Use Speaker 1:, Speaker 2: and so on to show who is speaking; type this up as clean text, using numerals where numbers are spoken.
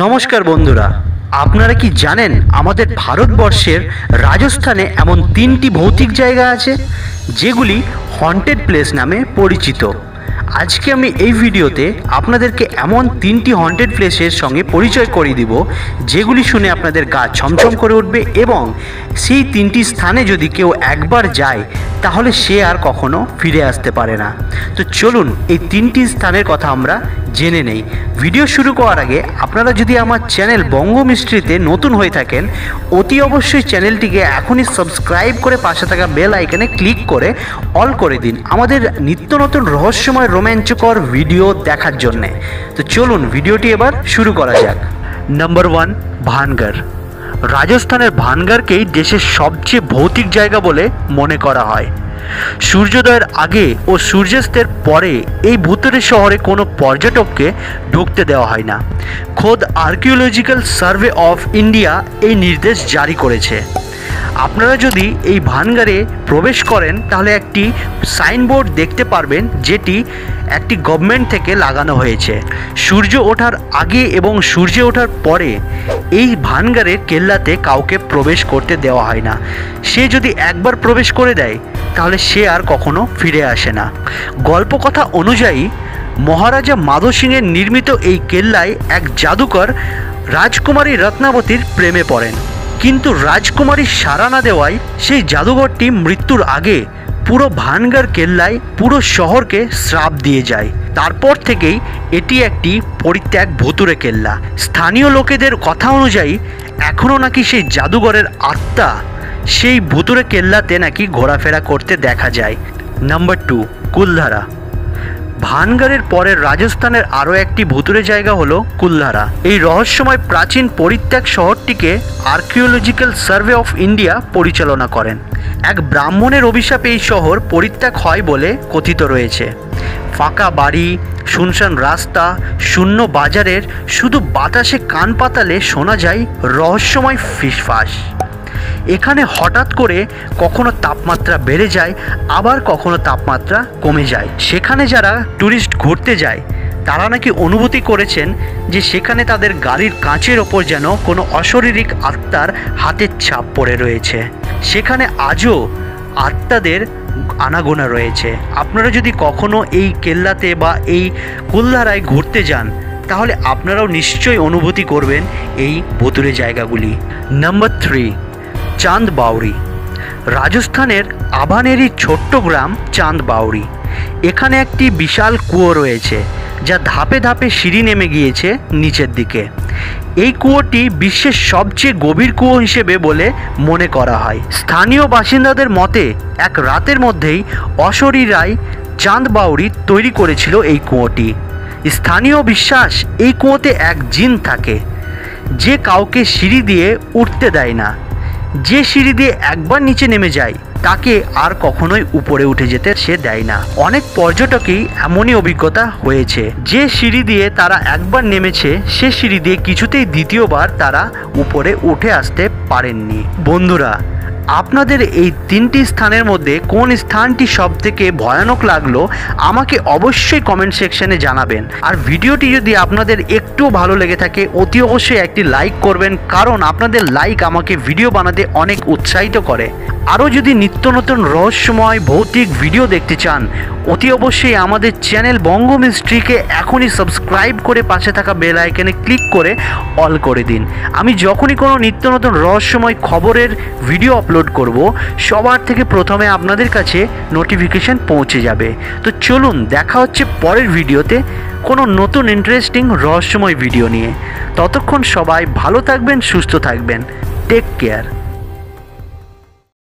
Speaker 1: নমস্কার বন্ধুরা, আপনারা কি জানেন আমাদের ভারতবর্ষের রাজস্থানে এমন 3টি ভৌতিক জায়গা আছে যেগুলি হন্টেড প্লেস নামে পরিচিত। আজকে আমি এই ভিডিওতে আপনাদেরকে এমন 3টি হন্টেড প্লেসের সঙ্গে পরিচয় করিয়ে দিব যেগুলি শুনে আপনাদের গা ছমছম করে উঠবে এবং সেই 3টি স্থানে যদি কেউ একবার যায় তাহলে সে আর কখনো ফিরে আসতে পারে না। তো চলুন এই 3টি স্থানের কথা আমরা জেনে নেই। ভিডিও শুরু করার আগে আপনারা যদি আমার চ্যানেল বঙ্গ মিস্ট্রিতে নতুন হয়ে থাকেন অতি অবশ্যই চ্যানেলটিকে এখনই সাবস্ক্রাইব করে পাশে থাকা বেল আইকনে ক্লিক করে অল করে দিন আমাদের নিত্য নতুন রহস্যময় রোমাঞ্চকর ভিডিও দেখার জন্যে। তো চলুন ভিডিওটি এবার শুরু করা যাক। নাম্বার 1, ভানগড়। রাজস্থানের ভানগড়কেই দেশের সবচেয়ে ভৌতিক জায়গা বলে মনে করা হয়। সূর্যোদয়ের আগে ও সূর্যাস্তের পরে এই ভুতুড়ে শহরে কোনো পর্যটককে ঢুকতে দেওয়া হয় না। খোদ আর্কিওলজিক্যাল সার্ভে অফ ইন্ডিয়া এই নির্দেশ জারি করেছে। আপনারা যদি এই ভানগড়ে প্রবেশ করেন তাহলে একটি সাইনবোর্ড দেখতে পারবেন যেটি একটি গভর্নমেন্ট থেকে লাগানো হয়েছে। সূর্য ওঠার আগে এবং সূর্য ওঠার পরে এই ভানগড়ের কেল্লাতে কাউকে প্রবেশ করতে দেওয়া হয় না। সে যদি একবার প্রবেশ করে দেয় তাহলে সে আর কখনো ফিরে আসে না। গল্পকথা অনুযায়ী মহারাজা মাধো সিংয়ের নির্মিত এই কেল্লায় এক জাদুকর রাজকুমারী রত্নাবতীর প্রেমে পড়েন, কিন্তু রাজকুমারী সাড়া না দেওয়ায় সেই জাদুঘরটি মৃত্যুর আগে পুরো ভানগড় কেল্লায় পুরো শহরকে শ্রাপ দিয়ে যায়। তারপর থেকেই এটি একটি পরিত্যাগ ভুতুড়ে কেল্লা। স্থানীয় লোকেদের কথা অনুযায়ী এখনও নাকি সেই জাদুঘরের আত্মা সেই ভুতুড়ে কেল্লাতে নাকি ঘোরাফেরা করতে দেখা যায়। নাম্বার 2, কুলধারা। ভানগড়ের পরে রাজস্থানের আরও একটি ভুতুড়ে জায়গা হলো কুলধারা। এই রহস্যময় প্রাচীন পরিত্যাগ শহরটিকে আর্কিওলজিক্যাল সার্ভে অফ ইন্ডিয়া পরিচালনা করেন। এক ব্রাহ্মণের অভিশাপে এই শহর পরিত্যাগ হয় বলে কথিত রয়েছে। ফাঁকা বাড়ি, শুনশান রাস্তা, শূন্য বাজারের শুধু বাতাসে কান পাতালে শোনা যায় রহস্যময় ফিসফাস। এখানে হঠাৎ করে কখনো তাপমাত্রা বেড়ে যায়, আবার কখনো তাপমাত্রা কমে যায়। সেখানে যারা ট্যুরিস্ট ঘুরতে যায় তারা নাকি অনুভূতি করেছেন যে সেখানে তাদের গাড়ির কাঁচের ওপর যেন কোনো অশারীরিক আত্মার হাতের ছাপ পড়ে রয়েছে। সেখানে আজও আত্মাদের আনাগোনা রয়েছে। আপনারা যদি কখনো এই কেল্লাতে বা এই কুলধারায় ঘুরতে যান তাহলে আপনারাও নিশ্চয়ই অনুভূতি করবেন এই ভুতুড়ে জায়গাগুলি। নাম্বার 3, চাঁদ বাউরি। রাজস্থানের আভানেরই ছোট্ট গ্রাম চাঁদ বাউরি। এখানে একটি বিশাল কুয়ো রয়েছে যা ধাপে ধাপে সিঁড়ি নেমে গিয়েছে নিচের দিকে। এই কুয়োটি বিশ্বের সবচেয়ে গভীর কুয়ো হিসেবে বলে মনে করা হয়। স্থানীয় বাসিন্দাদের মতে এক রাতের মধ্যেই অশরীরাই চাঁদ বাউরি তৈরি করেছিল এই কুয়োটি। স্থানীয় বিশ্বাস এই কুয়োতে এক জিন থাকে যে কাউকে সিঁড়ি দিয়ে উঠতে দেয় না। যে সিঁড়ি দিয়ে একবার নিচে নেমে যায় তাকে আর কখনোই উপরে উঠে যেতে সে দেয় না। অনেক পর্যটকই এমনই অভিজ্ঞতা হয়েছে, যে সিঁড়ি দিয়ে তারা একবার নেমেছে সে সিঁড়ি দিয়ে কিছুতেই দ্বিতীয়বার তারা উপরে উঠে আসতে পারেননি। বন্ধুরা, আপনাদের এই 3টি স্থানের মধ্যে কোন স্থানটি সবথেকে ভয়ানক লাগলো আমাকে অবশ্যই কমেন্ট সেকশনে জানাবেন। আর ভিডিওটি যদি আপনাদের একটু ভালো লেগে থাকে অতি অবশ্যই একটি লাইক করবেন, কারণ আপনাদের লাইক আমাকে ভিডিও বানাতে অনেক উৎসাহিত করে। আরও যদি নিত্য নতুন রহস্যময় ভৌতিক ভিডিও দেখতে চান অতি অবশ্যই আমাদের চ্যানেল বঙ্গ মিস্ট্রিকে এখনই সাবস্ক্রাইব করে পাশে থাকা বেল আইকনে ক্লিক করে অল করে দিন। আমি যখনই কোনো নিত্য নতুন রহস্যময় খবরের ভিডিও আপলোড করব সবার থেকে প্রথমে আপনাদের কাছে নোটিফিকেশন পৌঁছে যাবে। তো চলুন দেখা হচ্ছে পরের ভিডিওতে কোনো নতুন ইন্টারেস্টিং রহস্যময় ভিডিও নিয়ে। ততক্ষণ সবাই ভালো থাকবেন, সুস্থ থাকবেন। Take care.